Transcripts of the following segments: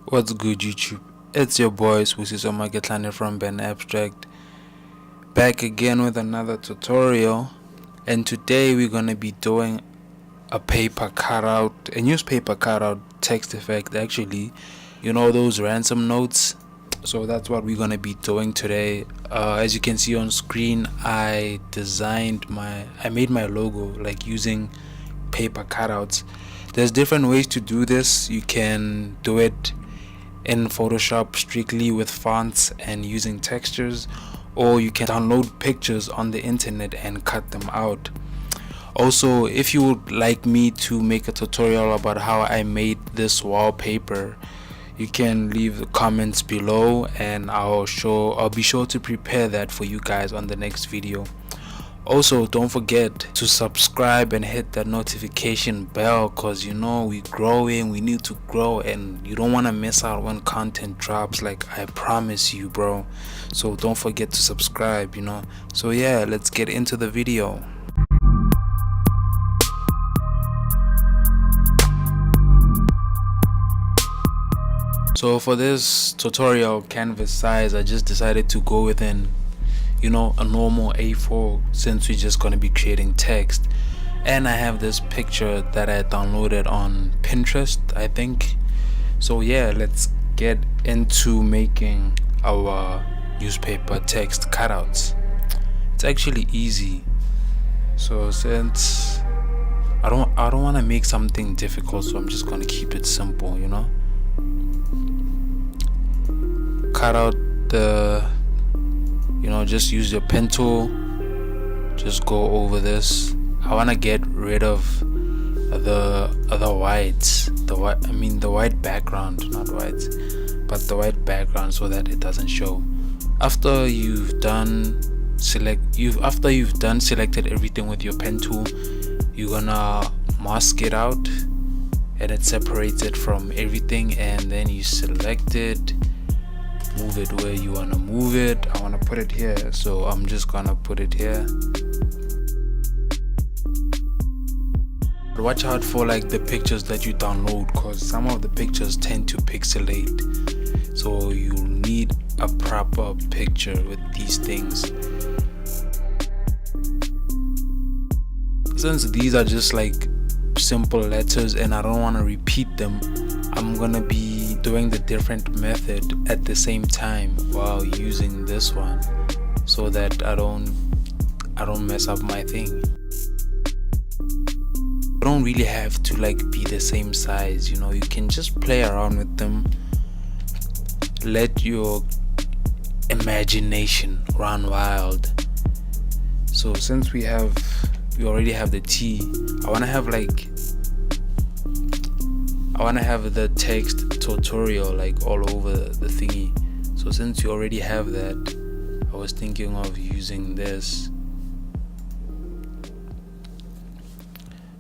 What's good, YouTube? It's your boy Swisisoma Getlane from benabstract, back again with another tutorial. And today we're gonna be doing a paper cutout, a newspaper cutout text effect. Actually, you know those ransom notes. So that's what we're gonna be doing today. As you can see on screen, I made my logo like using paper cutouts. There's different ways to do this. You can do it in Photoshop strictly with fonts and using textures, or you can download pictures on the internet and cut them out. Also, if you would like me to make a tutorial about how I made this wallpaper, you can leave the comments below and I'll be sure to prepare that for you guys on the next video. Also, don't forget to subscribe and hit that notification bell, cause you know we growing, we need to grow, and you don't want to miss out when content drops, like I promise you, bro. So don't forget to subscribe, so yeah, let's get into the video. So for this tutorial canvas size, I just decided to go within a normal A4, since we're just going to be creating text. And I have this picture that I downloaded on Pinterest, I think. So yeah, let's get into making our newspaper text cutouts. It's actually easy. So since I don't want to make something difficult, so I'm just going to keep it simple, cut out the just use your pen tool, just go over this. I want to get rid of the whites, the white background, not whites, but the white background, so that it doesn't show. After you've done selected everything with your pen tool, you're gonna mask it out and it separates it from everything, and then you select it, move it where you want to move it. I want to put it here, so I'm just gonna put it here. But watch out for like the pictures that you download, because some of the pictures tend to pixelate, so you need a proper picture with these things. Since these are just like simple letters and I don't want to repeat them, I'm gonna be doing the different method at the same time while using this one, so that I don't mess up my thing. You don't really have to like be the same size, you can just play around with them. Let your imagination run wild. So since we already have the T, I want to have the text tutorial like all over the thingy. So since you already have that, I was thinking of using this.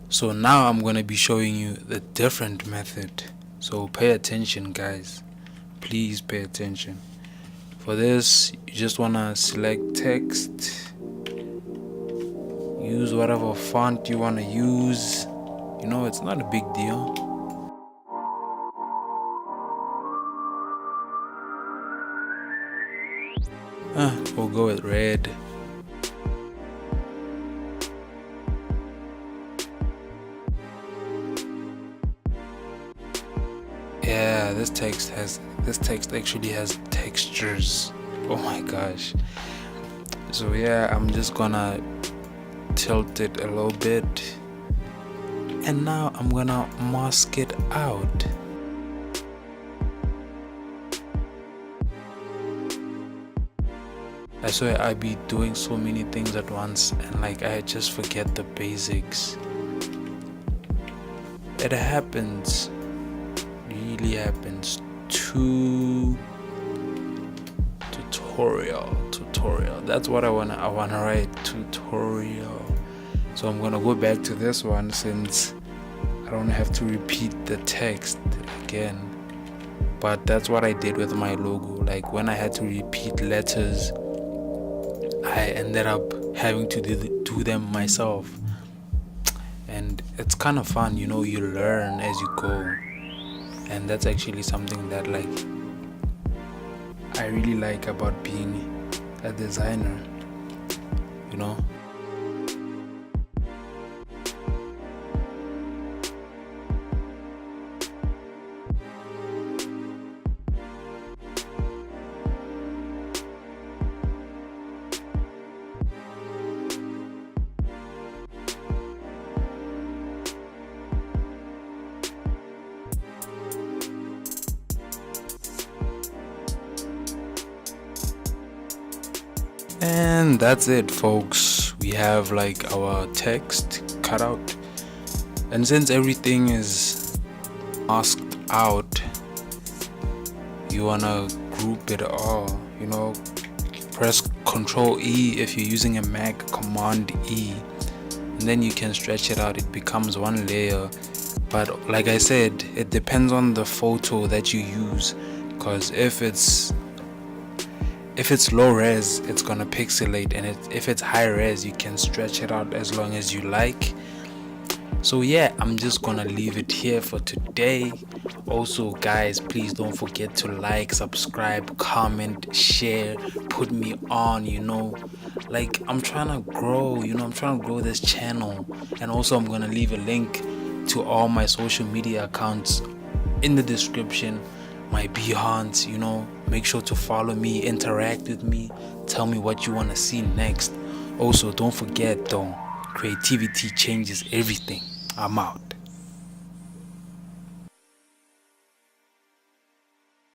So now I'm going to be showing you the different method. So pay attention, guys. Please pay attention. For this, you just want to select text. Use whatever font you want to use. It's not a big deal. We'll go with red. Yeah, this text actually has textures. Oh my gosh. So yeah, I'm just gonna tilt it a little bit, and now I'm gonna mask it out. I swear I be doing so many things at once, and like I just forget the basics. It happens, really happens. Tutorial. That's what I wanna write, tutorial. So I'm gonna go back to this one since I don't have to repeat the text again. But that's what I did with my logo. Like when I had to repeat letters, I ended up having to do them myself, and it's kind of fun, you learn as you go. And that's actually something that like I really like about being a designer, you know. And that's it, folks. We have like our text cut out, and since everything is masked out, you wanna group it all, you know. Press Control E if you're using a Mac, Command E, and then you can stretch it out. It becomes one layer. But like I said, it depends on the photo that you use, because if it's low res, it's gonna pixelate, and if it's high res, you can stretch it out as long as you like. So yeah, I'm just gonna leave it here for today. Also, guys, please don't forget to like, subscribe, comment, share, put me on, you know. Like, I'm trying to grow, you know, I'm trying to grow this channel. And also, I'm gonna leave a link to all my social media accounts in the description. My Behance, you know. Make sure to follow me, interact with me, tell me what you want to see next. Also, don't forget though, creativity changes everything. I'm out.